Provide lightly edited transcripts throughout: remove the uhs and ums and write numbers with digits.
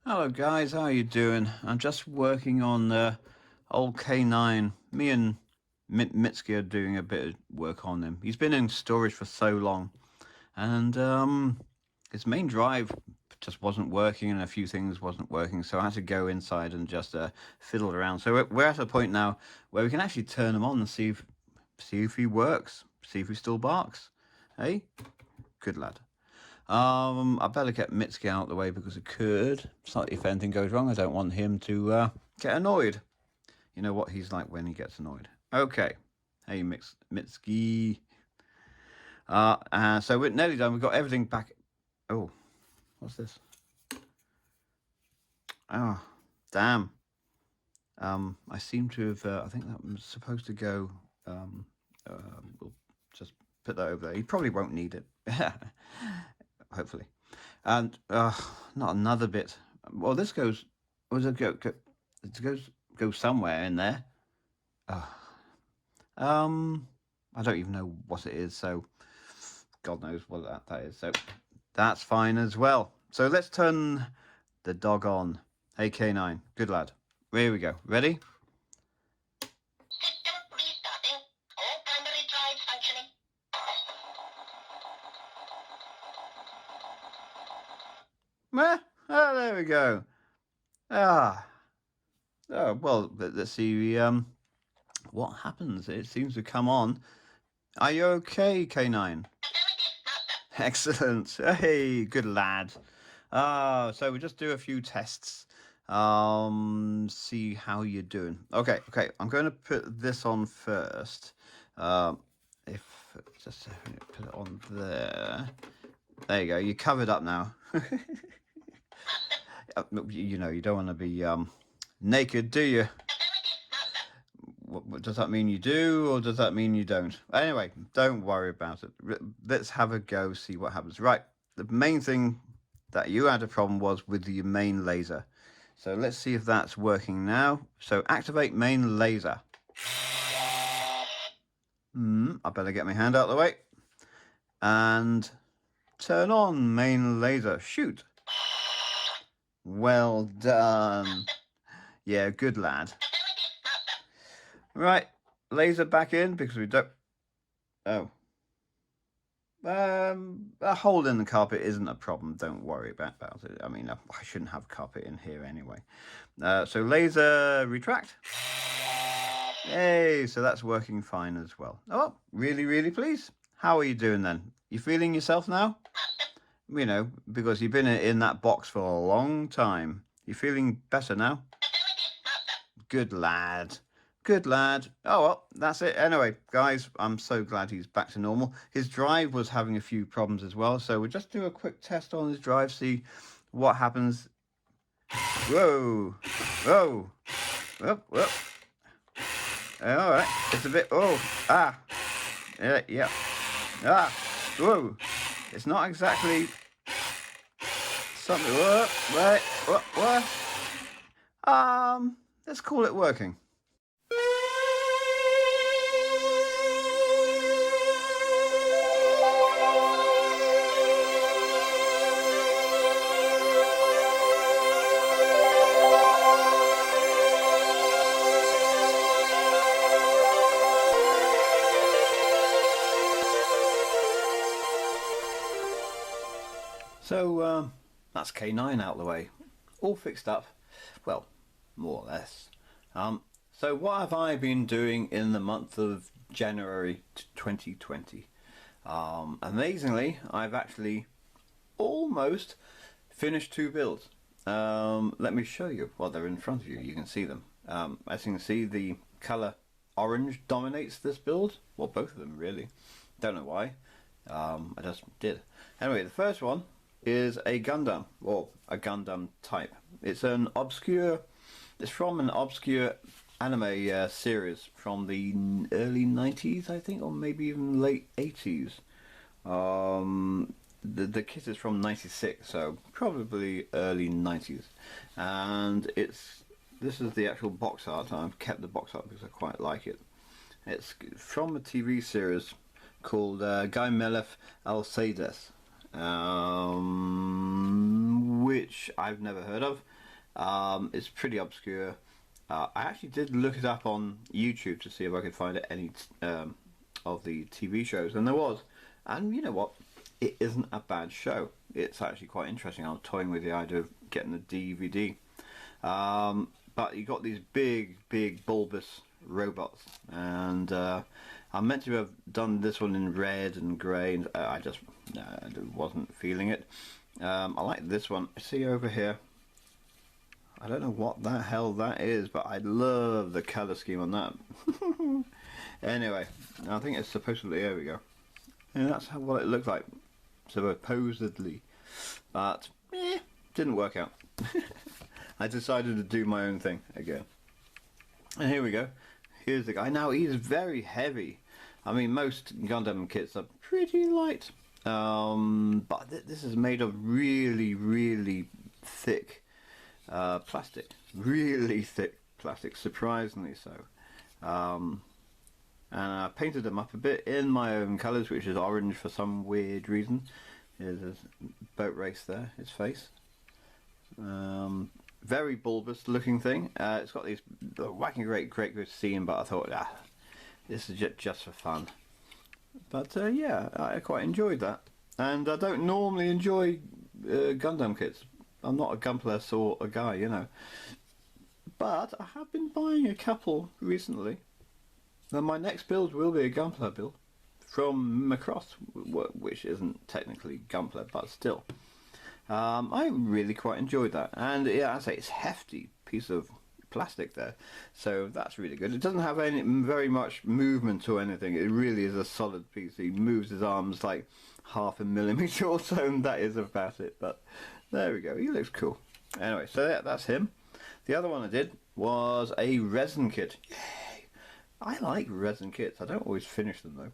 Hello guys, how are you doing? I'm just working on old K9. Me and Mitski are doing a bit of work on him. He's been in storage for so long, and his main drive just wasn't working, and a few things wasn't working. So I had to go inside and just fiddle around. So we're at a point now where we can actually turn him on and see if he works, see if he still barks. Hey, good lad. I better get Mitski out of the way because it could. Slightly if anything goes wrong, I don't want him to get annoyed. You know what he's like when he gets annoyed. Okay. Hey, Mitski. So we're nearly done. We've got everything back. Oh, what's this? Oh, damn. I seem to have. I think that was supposed to go. We'll just put that over there. He probably won't need it. Hopefully. And not another bit. Well, this goes. Was it go? It goes somewhere in there. I don't even know what it is. So, God knows what that is. So, that's fine as well. So let's turn the dog on. Hey K9, good lad. Here we go. Ready? System restarting. All primary drives functioning. Oh, there we go. Oh, well, let's see what happens. It seems to come on. Are you okay, K9? Excellent. Hey, good lad. So we just do a few tests. See how you're doing. Okay. I'm going to put this on first. If just put it on there. There you go. You're covered up now. You know, you don't want to be naked, do you? What does that mean? You do, or does that mean you don't? Anyway, don't worry about it. Let's have a go, see what happens. Right, the main thing that you had a problem was with your main laser. So let's see if that's working now. So activate main laser. I better get my hand out of the way. And turn on main laser. Shoot. Well done. Yeah, good lad. Right, laser back in because we don't. Oh. A hole in the carpet isn't a problem. Don't worry about it. I mean, I shouldn't have carpet in here anyway. So laser retract. Hey, so that's working fine as well. Oh, really pleased. How are you doing then? You feeling yourself now? You know, because you've been in that box for a long time. You feeling better now? Good lad. Good lad. Oh, well, that's it. Anyway, guys, I'm so glad he's back to normal. His drive was having a few problems as well, so we'll just do a quick test on his drive, see what happens. Whoa. Whoa. Whoop. All right. It's a bit... Oh. Ah. Yeah. Ah. Whoa. It's not exactly... something... What? Let's call it working. So that's K9 out of the way, all fixed up, well, more or less. So what have I been doing in the month of January 2020? Amazingly, I've actually almost finished 2 builds. Let me show you. Well, they're in front of you. You can see them. As you can see, the color orange dominates this build. Well, both of them really. Don't know why. I just did. Anyway, the first one is a Gundam, or a Gundam type. It's from an obscure anime series from the early 90s, I think, or maybe even late 80s. The kit is from 96, so probably early 90s. And this is the actual box art. I've kept the box art because I quite like it. It's from a TV series called Guy Melef Alceides. which I've never heard of. It's pretty obscure. I actually did look it up on YouTube to see if I could find any of the TV shows, and there was. And you know what? It isn't a bad show. It's actually quite interesting. I was toying with the idea of getting the DVD. But you got these big, bulbous robots, and I meant to have done this one in red and grey, and I just wasn't feeling it. I like this one. See over here? I don't know what the hell that is, but I love the colour scheme on that. Anyway, I think it's supposedly, there we go. And that's what it looked like, supposedly. But, didn't work out. I decided to do my own thing again. And here we go. Here's the guy. Now, he's very heavy. I mean, most Gundam kits are pretty light. But this is made of really thick plastic. Really thick plastic, surprisingly so. And I painted them up a bit in my own colours, which is orange for some weird reason. There's a boat race there, his face. Very bulbous looking thing. It's got these whacking great good scene, but I thought, this is just for fun. But yeah, I quite enjoyed that. And I don't normally enjoy Gundam kits. I'm not a Gunpla sort of guy, you know. But I have been buying a couple recently. And my next build will be a Gunpla build from Macross, which isn't technically Gunpla, but still. I really quite enjoyed that. And yeah, I say it's a hefty piece of plastic there, so that's really good. It doesn't have any very much movement or anything. It really is a solid piece. He moves his arms like 0.5 millimeter or so, and that is about it. But there we go. He looks cool. Anyway, so yeah, that's him. The other one I did was a resin kit. Yay! I like resin kits. I don't always finish them though.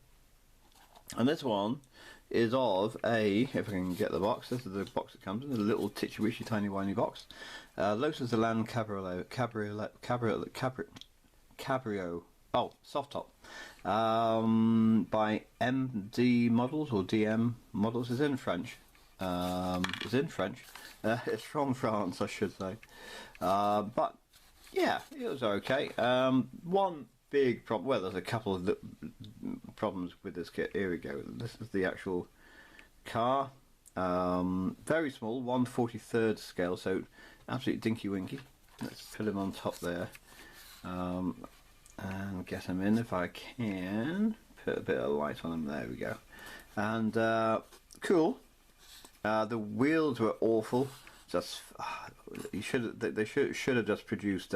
And this one is of a, if I can get the box, this is the box it comes in, a little titchy-wishy tiny whiny box. Lotus Elan Cabrio, oh, soft top, by MD Models, or DM Models. It's in French. It's from France, I should say. But yeah, it was okay. One big problem, well, there's a couple of problems with this kit. Here we go. This is the actual car. Very small, 1/43 scale, so absolutely dinky winky. Let's put him on top there, and get him in if I can. Put a bit of light on him. There we go. And cool. The wheels were awful. Just they should have just produced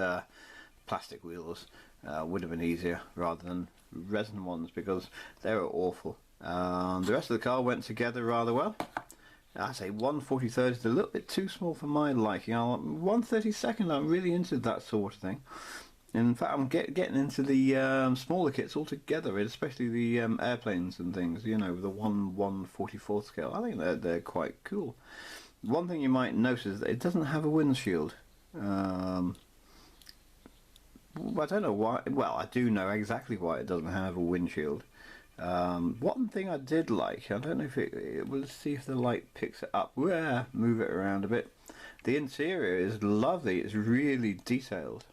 plastic wheels. Would have been easier rather than resin ones, because they were awful. The rest of the car went together rather well. I say 1/43 is a little bit too small for my liking. 1/32, I'm really into that sort of thing. In fact, I'm getting into the smaller kits altogether, especially the airplanes and things, you know, the 1/144 scale. I think they're quite cool. One thing you might notice is that it doesn't have a windshield. I don't know why. Well, I do know exactly why it doesn't have a windshield. One thing I did like, I don't know if we'll see if the light picks it up. Move it around a bit. The interior is lovely. It's really detailed.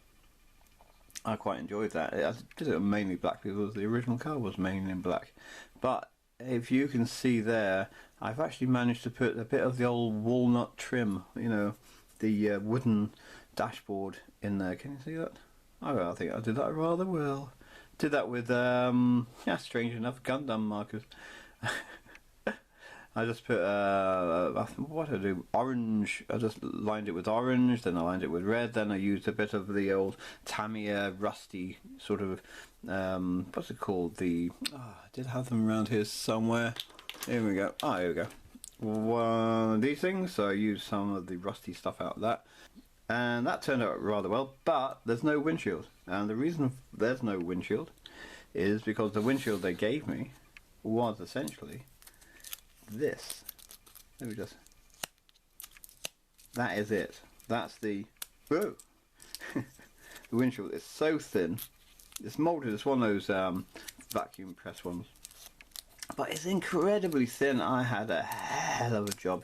I quite enjoyed that. I did it mainly black because the original car was mainly in black. But if you can see there, I've actually managed to put a bit of the old walnut trim, you know, the wooden dashboard in there. Can you see that? Oh, I think I did that rather well. Did that with, yeah, strange enough, Gundam markers. I just put, what did I do? Orange. I just lined it with orange, then I lined it with red, then I used a bit of the old Tamiya rusty sort of, what's it called? I did have them around here somewhere. Here we go. Here we go. One of these things, so I used some of the rusty stuff out of that. And that turned out rather well, but there's no windshield. And the reason there's no windshield is because the windshield they gave me was essentially this. Let me just... That is it. That's the... Whoa! The windshield is so thin. It's moulded. It's one of those vacuum press ones. But it's incredibly thin. I had a hell of a job.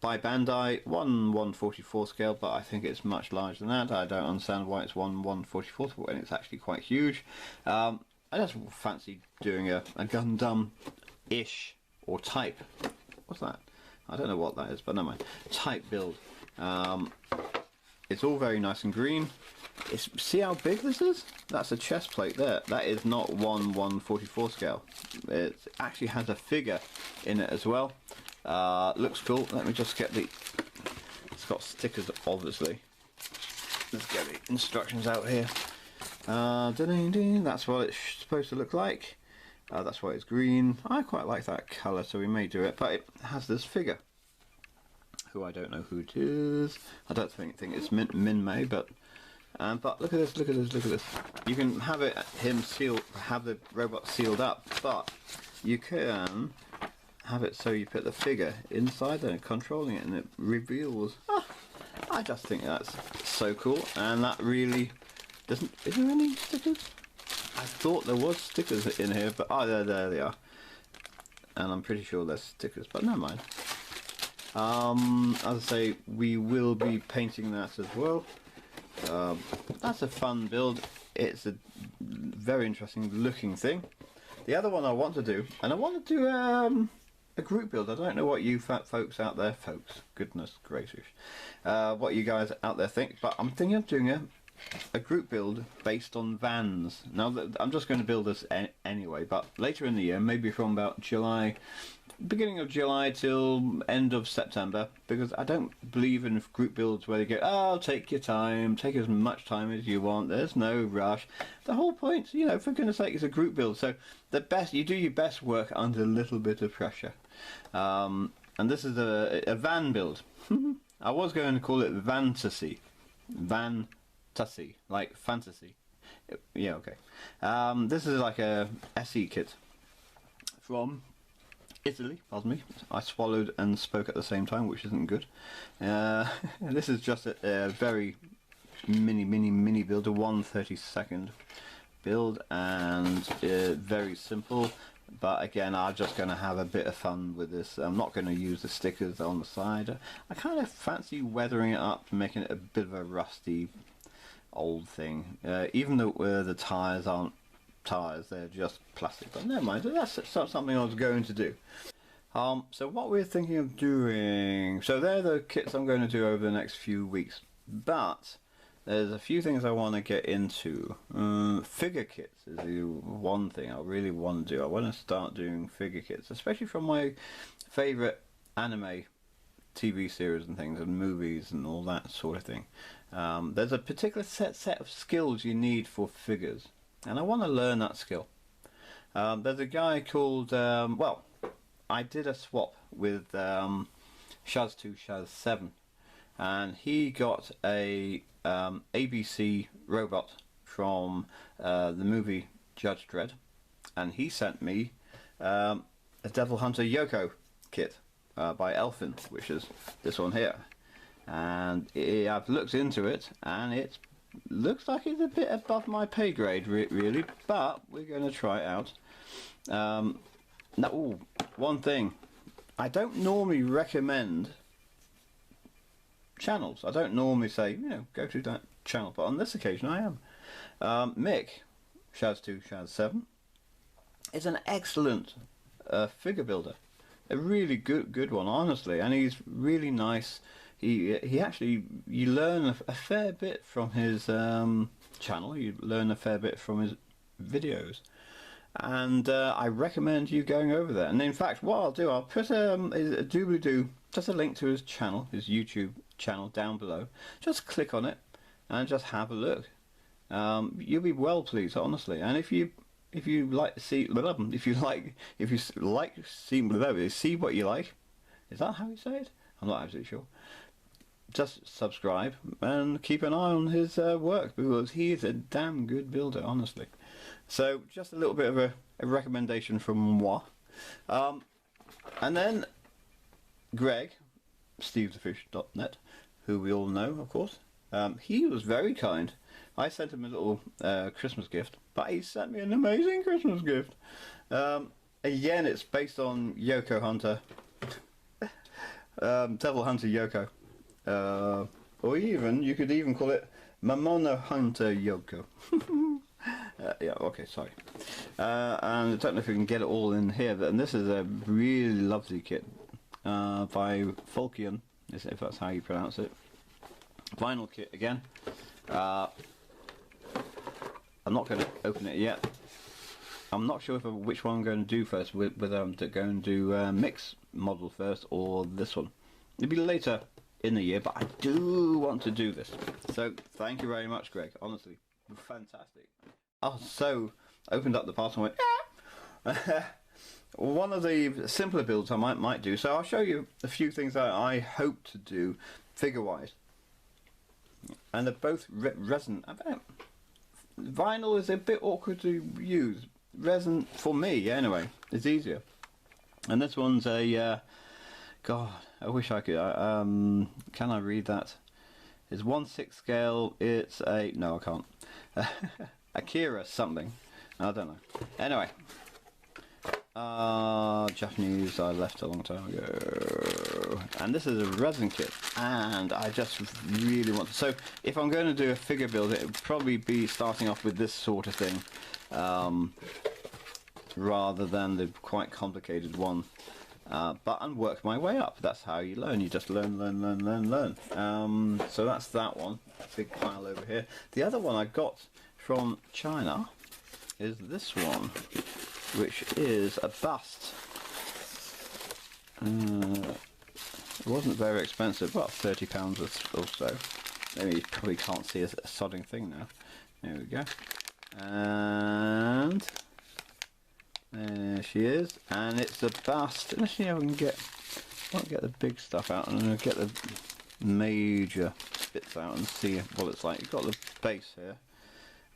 by Bandai, 1/144 scale, but I think it's much larger than that. I don't understand why it's 1/144 when it's actually quite huge. I just fancy doing a Gundam-ish or type. What's that? I don't know what that is, but never mind. Type build. It's all very nice and green. See how big this is? That's a chest plate there. That is not 1/144 scale. It actually has a figure in it as well. Looks cool. Let me just get the... It's got stickers, obviously. Let's get the instructions out here. That's what it's supposed to look like. That's why it's green. I quite like that colour, so we may do it. But it has this figure, who I don't know who it is. I don't think it's Min May, but look at this, look at this, look at this. You can have have the robot sealed up, but you can have it so you put the figure inside there, controlling it, and it reveals. I just think that's so cool, and that really doesn't. Is there any stickers? I thought there was stickers in here, but there they are, and I'm pretty sure there's stickers, but never mind. As I say, we will be painting that as well. That's a fun build. It's a very interesting looking thing. The other one I want to do, and I want to do a group build. I don't know what you fat folks out there, goodness gracious, what you guys out there think, but I'm thinking of doing a group build based on vans. Now, I'm just going to build this anyway, but later in the year, maybe from about July, beginning of July till end of September, because I don't believe in group builds where you go, oh, take your time, take as much time as you want, there's no rush. The whole point, you know, for goodness sake, is a group build, so you do your best work under a little bit of pressure. And this is a van build. I was going to call it Vantasy, like fantasy. Yeah, okay. This is like a SE kit from Italy, pardon me. I swallowed and spoke at the same time, which isn't good. This is just a very mini build, a 1/32 build, and very simple. But again, I'm just going to have a bit of fun with this. I'm not going to use the stickers on the side. I kind of fancy weathering it up, making it a bit of a rusty old thing. Even though the tyres aren't tyres, they're just plastic, but never mind, that's something I was going to do. So what we're thinking of doing, so they're the kits I'm going to do over the next few weeks, but there's a few things I want to get into. Figure kits is the one thing I really want to do. I want to start doing figure kits, especially from my favourite anime TV series and things, and movies and all that sort of thing. There's a particular set of skills you need for figures, and I want to learn that skill. There's a guy called, well, I did a swap with Shaz 2, Shaz 7, and he got a ABC robot from the movie Judge Dredd, and he sent me a Devil Hunter Yoko kit by Elfin, which is this one here. And I've looked into it, and it looks like it's a bit above my pay grade, really, but we're going to try it out. Now, one thing, I don't normally recommend channels. I don't normally say, you know, go to that channel, but on this occasion I am. Mick, Shaz 2, Shaz 7, is an excellent figure builder. A really good one, honestly, and he's really nice. He actually, you learn a fair bit from his channel. You learn a fair bit from his videos, and I recommend you going over there. And in fact, what I'll do, I'll put a doobly-doo, just a link to his channel, his YouTube channel down below. Just click on it and just have a look. You'll be well pleased, honestly. And if you like to see, see what you like. Is that how you say it? I'm not absolutely sure. Just subscribe and keep an eye on his work, because he is a damn good builder, honestly. So just a little bit of a recommendation from moi. And then Greg, stevethefish.net, who we all know, of course, he was very kind. I sent him a little Christmas gift, but he sent me an amazing Christmas gift. Again, it's based on Yoko Hunter. Devil Hunter Yoko. Or even, you could even call it Mamono Hunter Yoko. Yeah, okay, sorry. And I don't know if we can get it all in here, but and this is a really lovely kit by Fulkian, if that's how you pronounce it. Vinyl kit again. I'm not going to open it yet. I'm not sure which one I'm going to do first, whether I'm going to do Mix model first or this one. It'll be later in the year, but I do want to do this. So thank you very much, Greg. Honestly, fantastic. Oh, so opened up the parcel and went. One of the simpler builds I might do. So I'll show you a few things that I hope to do figure-wise, and they're both resin. Vinyl is a bit awkward to use. Resin, for me anyway, is easier. And this one's a God, I wish I could. Can I read that? It's 1/6 scale. It's a no, I can't. Akira something. I don't know. Anyway, Japanese I left a long time ago, and this is a resin kit, and I just really want to. So if I'm going to do a figure build, it would probably be starting off with this sort of thing, rather than the quite complicated one. But and work my way up. That's how you learn. You just learn. So that's that one. Big pile over here. The other one I got from China is this one, which is a bust. It wasn't very expensive, about £30 or so. Maybe you probably can't see a sodding thing now. There we go. And there she is, and it's a bust. Let's see if I can get the big stuff out, and I'm going to get the major bits out and see what it's like. You've got the base here,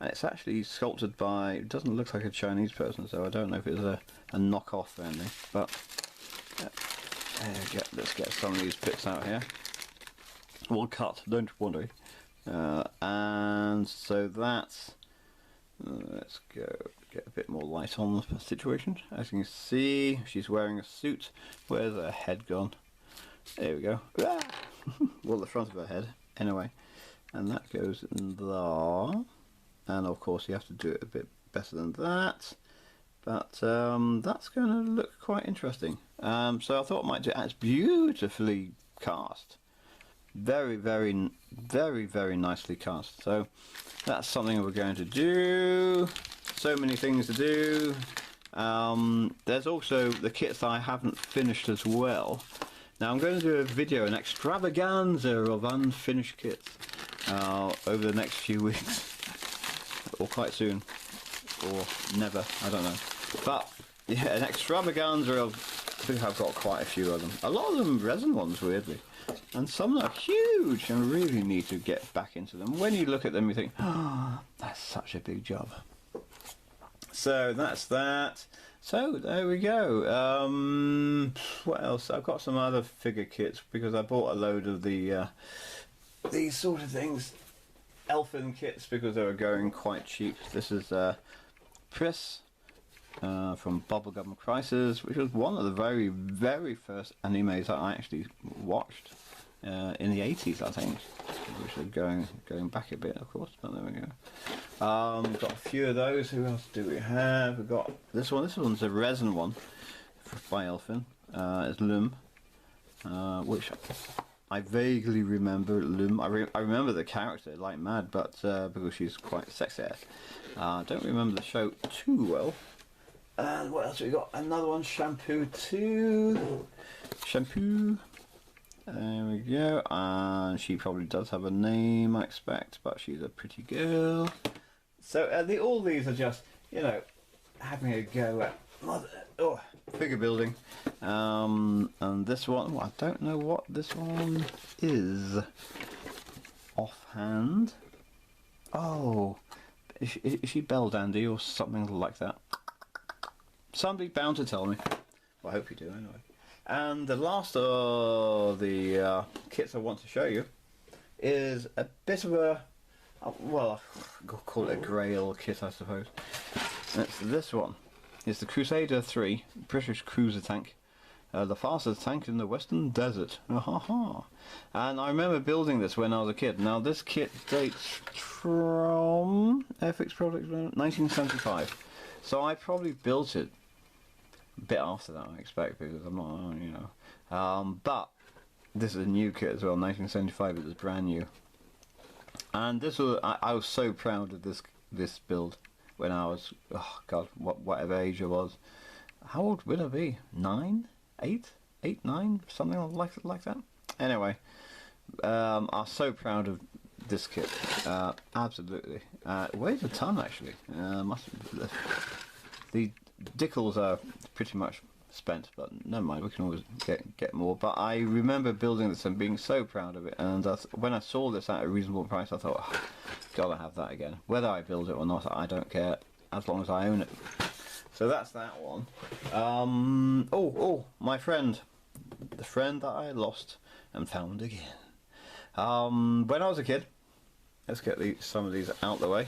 and it's actually sculpted by, it doesn't look like a Chinese person, so I don't know if it's a knockoff or anything, but let's get some of these bits out here. We'll cut, don't worry. And so that's, let's go get a bit more light on the situation. As you can see, she's wearing a suit. Where's her head gone? There we go. Well, the front of her head anyway, and that goes in there. And of course you have to do it a bit better than that, but that's going to look quite interesting. So I thought I might do it. It's beautifully cast, very nicely cast. So that's something we're going to do. So many things to do. There's also the kits I haven't finished as well. Now I'm going to do a video, an extravaganza of unfinished kits over the next few weeks, or quite soon, or never, I don't know. But yeah, an extravaganza of, I think I've got quite a few of them. A lot of them resin ones, weirdly, and some are huge and really need to get back into them. When you look at them you think, oh, that's such a big job. So that's that. So there we go. What else? I've got some other figure kits because I bought a load of the these sort of things, elfin kits, because they were going quite cheap. This is Pris from Bubblegum Crisis, which was one of the very first animes that I actually watched in the 80s, I think, which are going back a bit, of course, but there we go. We've got a few of those. Who else do we have? We've got this one. This one's a resin one by Elfin. It's Lum, which I vaguely remember. Lum. I remember the character like mad, but because she's quite sexy. I don't remember the show too well. And what else have we got? Another one, Shampoo 2. Shampoo. There we go. And she probably does have a name, I expect, but she's a pretty girl. So all these are just, you know, having a go at figure building. And this one, well, I don't know what this one is offhand. Oh, is she Belle Dandy or something like that? Somebody bound to tell me. Well, I hope you do anyway. And the last of the kits I want to show you is a bit of a, well, I'll call it a grail kit, I suppose. It's this one. It's the Crusader 3 British cruiser tank. the fastest tank in the Western Desert. And I remember building this when I was a kid. Now this kit dates from FX Products 1975. So I probably built it a bit after that, I expect, because I'm not, you know. But this is a new kit as well. 1975. It was brand new. And this was, I was so proud of this build when I was, oh god, whatever age I was. How old would I be? 9, 8, 9, something like that. Anyway, I was so proud of this kit. Absolutely. It weighs a ton actually. The decals are pretty much spent, but never mind, we can always get more. But I remember building this and being so proud of it, and when I saw this at a reasonable price, I thought, oh, gotta have that again. Whether I build it or not, I don't care, as long as I own it. So that's that one. My friend, the friend that I lost and found again. When I was a kid, let's get some of these out the way.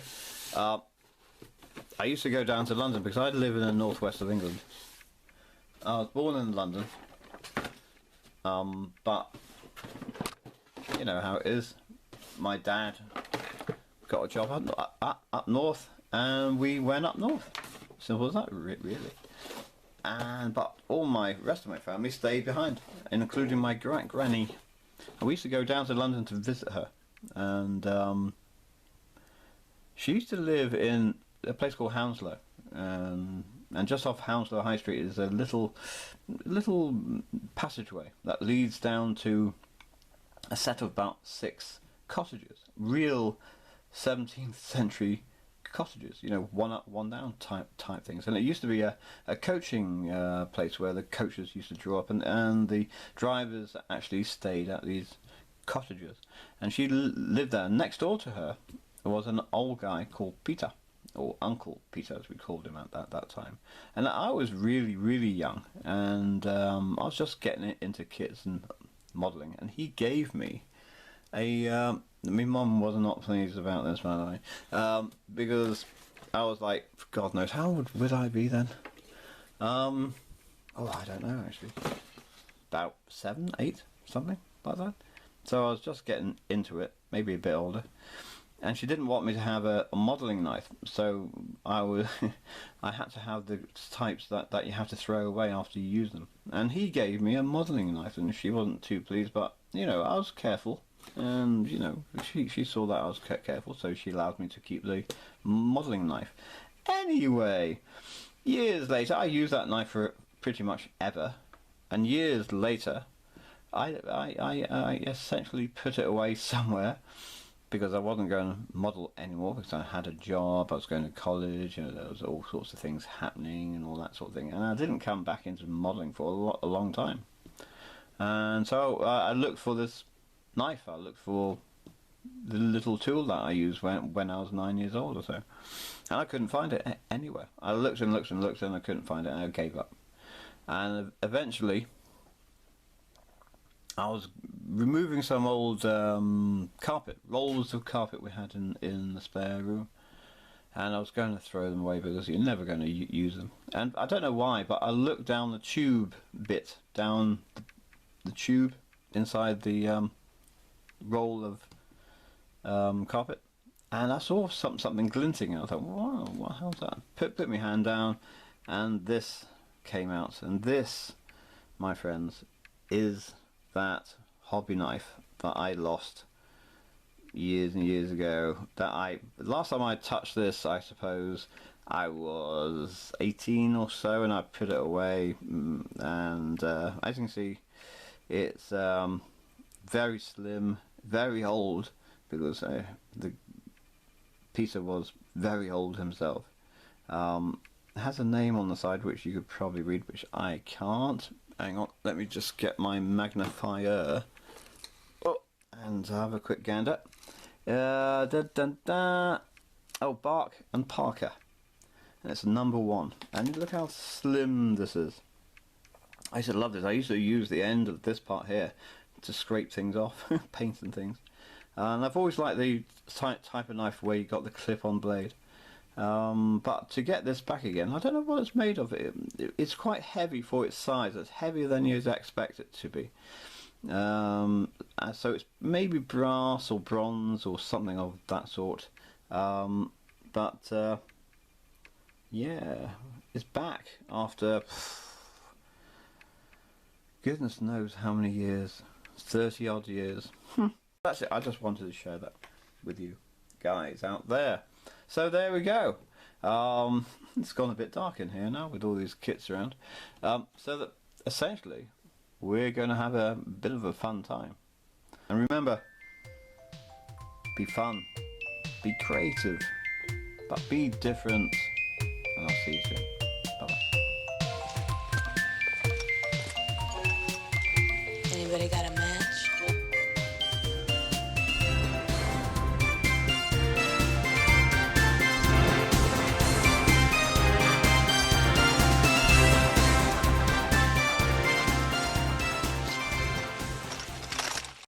I used to go down to London because I live in the northwest of England. I was born in London, but you know how it is. My dad got a job up north, and we went up north. Simple as that, really. But all my rest of my family stayed behind, including my granny. And we used to go down to London to visit her, and she used to live in a place called Hounslow, and just off Hounslow High Street is a little passageway that leads down to a set of about 6 cottages, real 17th century cottages, you know, one up, one down type things. And it used to be a coaching place where the coaches used to draw up, and the drivers actually stayed at these cottages. And she lived there. Next door to her was an old guy called Peter, or Uncle Peter as we called him at that time. And I was really young, and I was just getting into kits and modelling, and he gave me a my mum was not pleased about this, by the way, because I was like, God knows how old would I be then? I don't know actually, about 7, 8, something like that. So I was just getting into it, maybe a bit older. And she didn't want me to have a modelling knife, so I had to have the types that you have to throw away after you use them. And he gave me a modelling knife, and she wasn't too pleased, but you know, I was careful, and you know, she saw that I was careful, so she allowed me to keep the modelling knife. Anyway, years later, I used that knife for pretty much ever, and years later, I essentially put it away somewhere, because I wasn't going to model anymore, because I had a job, I was going to college, you know, there was all sorts of things happening and all that sort of thing, and I didn't come back into modelling for a long time. And so I looked for this knife, I looked for the little tool that I used when I was 9 years old or so, and I couldn't find it anywhere. I looked and looked and looked, and I couldn't find it, and I gave up. And eventually I was removing some old carpet, rolls of carpet we had in the spare room, and I was going to throw them away because you're never going to use them. And I don't know why, but I looked down the tube bit, down the tube inside the roll of carpet, and I saw something glinting, and I thought, wow, what the hell's that? Put my hand down, and this came out, and this, my friends, is that hobby knife that I lost years and years ago. Last time I touched this, I suppose I was 18 or so, and I put it away, and as you can see, it's very slim, very old, because the Peter was very old himself. It has a name on the side which you could probably read, which I can't. Hang on, let me just get my magnifier and have a quick gander. Oh, Bark and Parker, and it's number 1. And look how slim this is. I used to love this. I used to use the end of this part here to scrape things off, paint and things. And I've always liked the type of knife where you got the clip-on blade. But to get this back again, I don't know what it's made of. It's quite heavy for its size. It's heavier than you'd expect it to be. So it's maybe brass or bronze or something of that sort. But yeah, it's back after goodness knows how many years, 30 odd years. That's it. I just wanted to share that with you guys out there. So there we go. It's gone a bit dark in here now with all these kits around. So that essentially we're going to have a bit of a fun time. And remember, be fun, be creative, but be different. And I'll see you soon. Bye-bye. Anybody got a